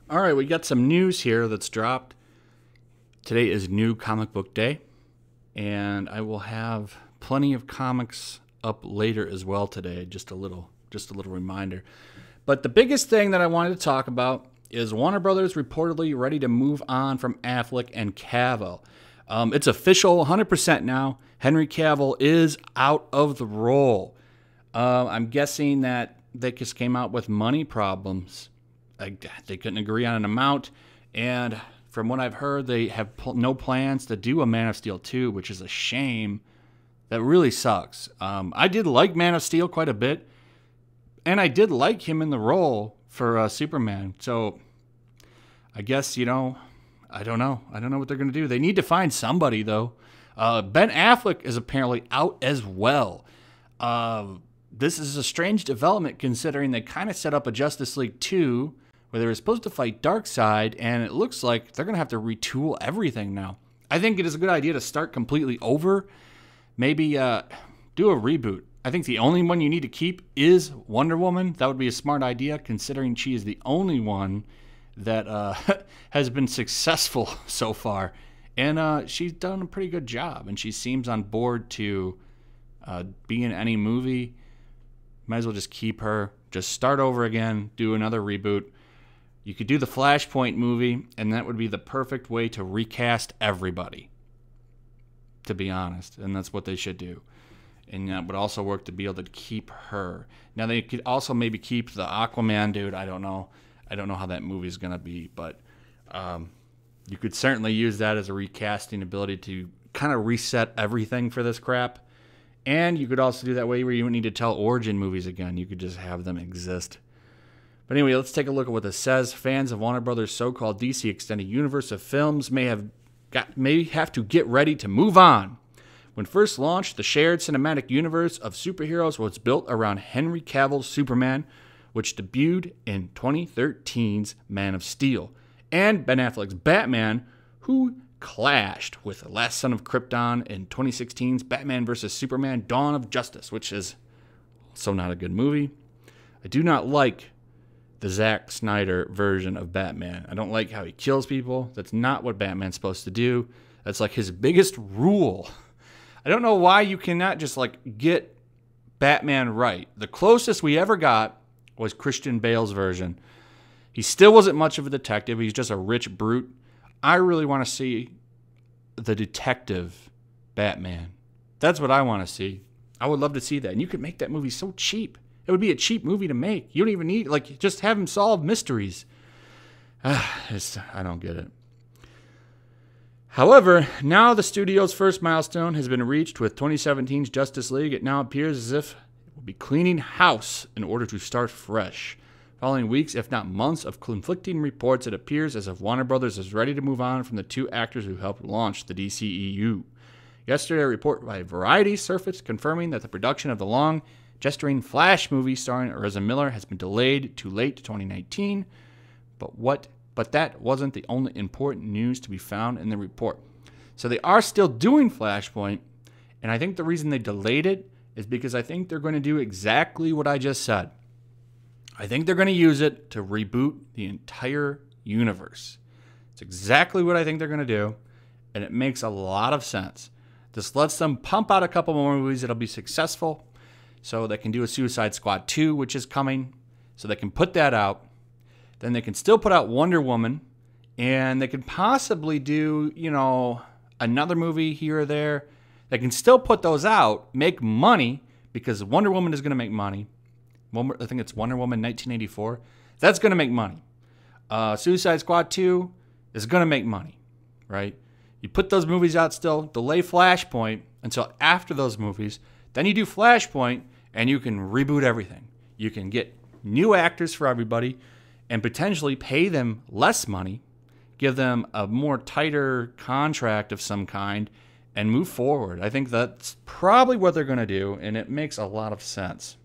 All right, we got some news here that's dropped. Today is New Comic Book Day, and I will have plenty of comics up later as well today. Just a little reminder. But the biggest thing that I wanted to talk about is Warner Brothers reportedly ready to move on from Affleck and Cavill. It's official, 100% now. Henry Cavill is out of the role. I'm guessing that they just came out with money problems. They couldn't agree on an amount, and from what I've heard, they have no plans to do a Man of Steel 2, which is a shame. That really sucks. I did like Man of Steel quite a bit, and I did like him in the role for Superman. So I guess, I don't know. I don't know what they're going to do. They need to find somebody, though. Ben Affleck is apparently out as well. This is a strange development considering they kind of set up a Justice League 2 where they were supposed to fight Darkseid, and it looks like they're going to have to retool everything now. I think it is a good idea to start completely over. Maybe do a reboot. I think the only one you need to keep is Wonder Woman. That would be a smart idea considering she is the only one that has been successful so far. And she's done a pretty good job, and she seems on board to be in any movie. Might as well just keep her. Just start over again, do another reboot. You could do the Flashpoint movie, and that would be the perfect way to recast everybody, to be honest. And that's what they should do. And that would also work to be able to keep her. Now, they could also maybe keep the Aquaman dude. I don't know. I don't know how that movie is going to be, but you could certainly use that as a recasting ability to kind of reset everything for this crap. And you could also do that way where you don't need to tell origin movies again. You could just have them exist. But anyway, let's take a look at what this says. Fans of Warner Brothers' so-called DC Extended Universe of films may have to get ready to move on. When first launched, the shared cinematic universe of superheroes was built around Henry Cavill's Superman, which debuted in 2013's Man of Steel, and Ben Affleck's Batman, who clashed with The Last Son of Krypton in 2016's Batman vs. Superman Dawn of Justice, which is also not a good movie. I do not like the Zack Snyder version of Batman. I don't like how he kills people. That's not what Batman's supposed to do. That's like his biggest rule. I don't know why you cannot just get Batman right. The closest we ever got was Christian Bale's version. He still wasn't much of a detective. He's just a rich brute. I really want to see the detective Batman. That's what I want to see. I would love to see that. And you could make that movie so cheap. It would be a cheap movie to make. You don't even need, just have him solve mysteries. I don't get it. However, now the studio's first milestone has been reached with 2017's Justice League. It now appears as if it will be cleaning house in order to start fresh. Following weeks, if not months, of conflicting reports, it appears as if Warner Brothers is ready to move on from the two actors who helped launch the DCEU. Yesterday, a report by Variety surfaced confirming that the production of the long-gesturing Flash movie starring Ezra Miller has been delayed to late 2019. But that wasn't the only important news to be found in the report. So they are still doing Flashpoint, and I think the reason they delayed it is because I think they're going to do exactly what I just said. I think they're going to use it to reboot the entire universe. It's exactly what I think they're going to do, and it makes a lot of sense. This lets them pump out a couple more movies that'll be successful, so they can do a Suicide Squad 2, which is coming, so they can put that out. Then they can still put out Wonder Woman, and they could possibly do, another movie here or there. They can still put those out, make money, because Wonder Woman is going to make money. I think it's Wonder Woman 1984. That's going to make money. Suicide Squad 2 is going to make money, right? You put those movies out still, delay Flashpoint until after those movies. Then you do Flashpoint, and you can reboot everything. You can get new actors for everybody and potentially pay them less money, give them a more tighter contract of some kind, and move forward. I think that's probably what they're going to do, and it makes a lot of sense.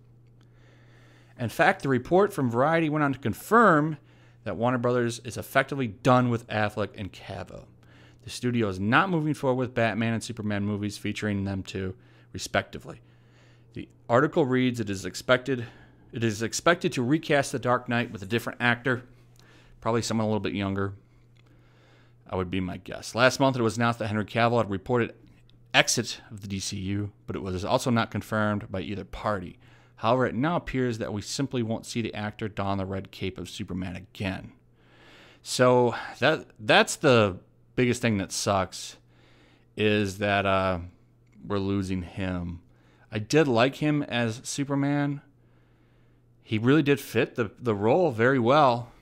In fact, the report from Variety went on to confirm that Warner Brothers is effectively done with Affleck and Cavill. The studio is not moving forward with Batman and Superman movies featuring them two, respectively. The article reads, it is expected to recast The Dark Knight with a different actor. Probably someone a little bit younger. I would be my guess. Last month, it was announced that Henry Cavill had reported exit of the DCEU, but it was also not confirmed by either party. However, it now appears that we simply won't see the actor don the red cape of Superman again. So that's the biggest thing that sucks, is that we're losing him. I did like him as Superman. He really did fit the role very well.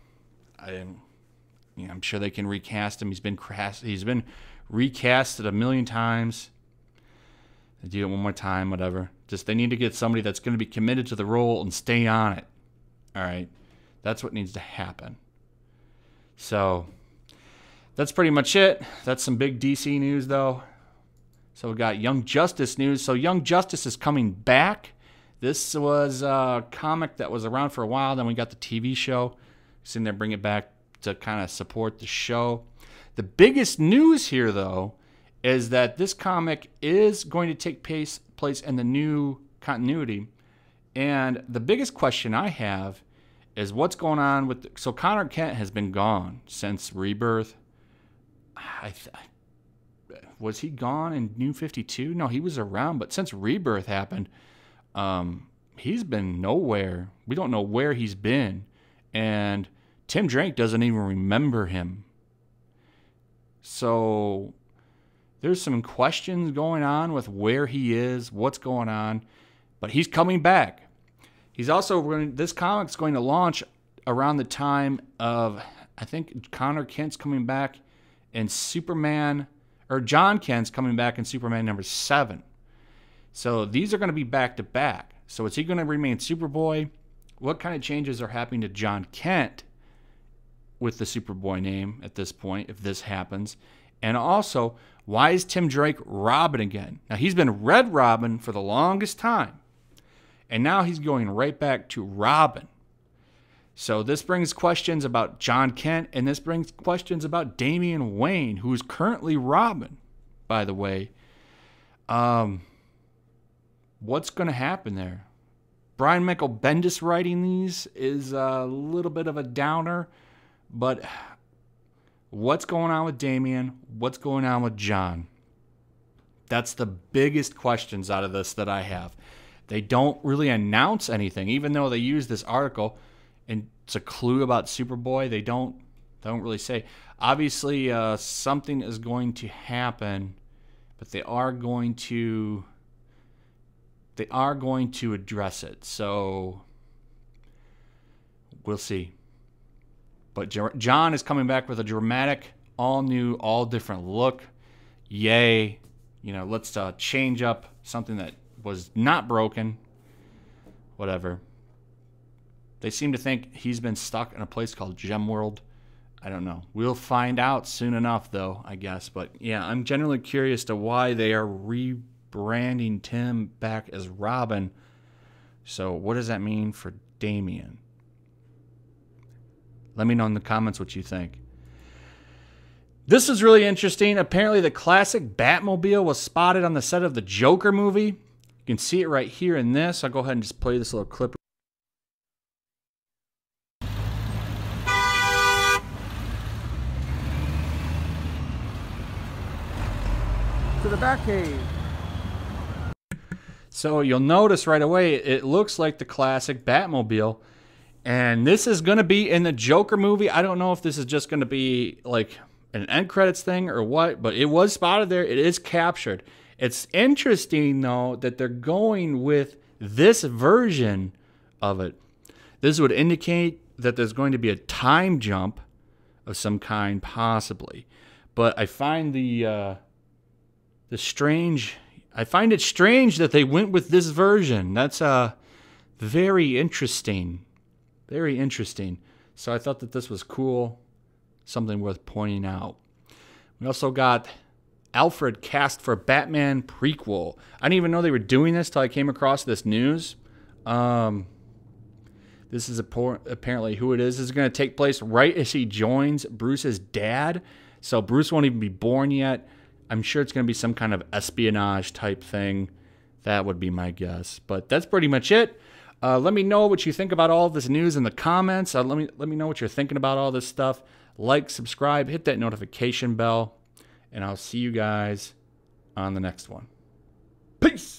I'm sure they can recast him. He's been recasted a million times. They do it one more time, whatever. Just they need to get somebody that's going to be committed to the role and stay on it. All right, that's what needs to happen. So that's pretty much it. That's some big DC news, though. So we got Young Justice news. So Young Justice is coming back. This was a comic that was around for a while. Then we got the TV show. Sitting there, bring it back to kind of support the show. The biggest news here, though, is that this comic is going to take place in the new continuity. And the biggest question I have is what's going on with... So Connor Kent has been gone since Rebirth. Was he gone in New 52? No, he was around, but since Rebirth happened, he's been nowhere. We don't know where he's been. And Tim Drake doesn't even remember him. So there's some questions going on with where he is, what's going on. But he's coming back. He's also this comic's going to launch around the time of, I think Connor Kent's coming back in Superman, or John Kent's coming back in Superman #7. So these are going to be back to back. So is he going to remain Superboy? What kind of changes are happening to John Kent with the Superboy name at this point, if this happens? And also, why is Tim Drake Robin again? Now, he's been Red Robin for the longest time. And now he's going right back to Robin. So this brings questions about John Kent, and this brings questions about Damian Wayne, who is currently Robin, by the way. What's going to happen there? Brian Michael Bendis writing these is a little bit of a downer, but what's going on with Damian? What's going on with John? That's the biggest questions out of this that I have. They don't really announce anything, even though they use this article and it's a clue about Superboy. They don't really say. Obviously, something is going to happen, but they are going to address it. So we'll see. But John is coming back with a dramatic, all new, all different look. Yay. Let's change up something that was not broken. Whatever. They seem to think he's been stuck in a place called Gem World. I don't know. We'll find out soon enough, though, I guess. But yeah, I'm generally curious to why they are rebranding Tim back as Robin. So what does that mean for Damian? Let me know in the comments what you think. This is really interesting. Apparently, the classic Batmobile was spotted on the set of the Joker movie. You can see it right here in this. I'll go ahead and just play this little clip. To the Batcave. So you'll notice right away, it looks like the classic Batmobile. And this is going to be in the Joker movie. I don't know if this is just going to be like an end credits thing or what, but it was spotted there. It is captured. It's interesting, though, that they're going with this version of it. This would indicate that there's going to be a time jump of some kind, possibly. But I find I find it strange that they went with this version. That's very interesting. Very interesting. So I thought that this was cool. Something worth pointing out. We also got Alfred cast for Batman prequel. I didn't even know they were doing this till I came across this news. This is apparently who it is. This is going to take place right as he joins Bruce's dad. So Bruce won't even be born yet. I'm sure it's going to be some kind of espionage type thing. That would be my guess. But that's pretty much it. Let me know what you think about all of this news in the comments. Let me know what you're thinking about all this stuff. Like, subscribe, hit that notification bell, and I'll see you guys on the next one. Peace!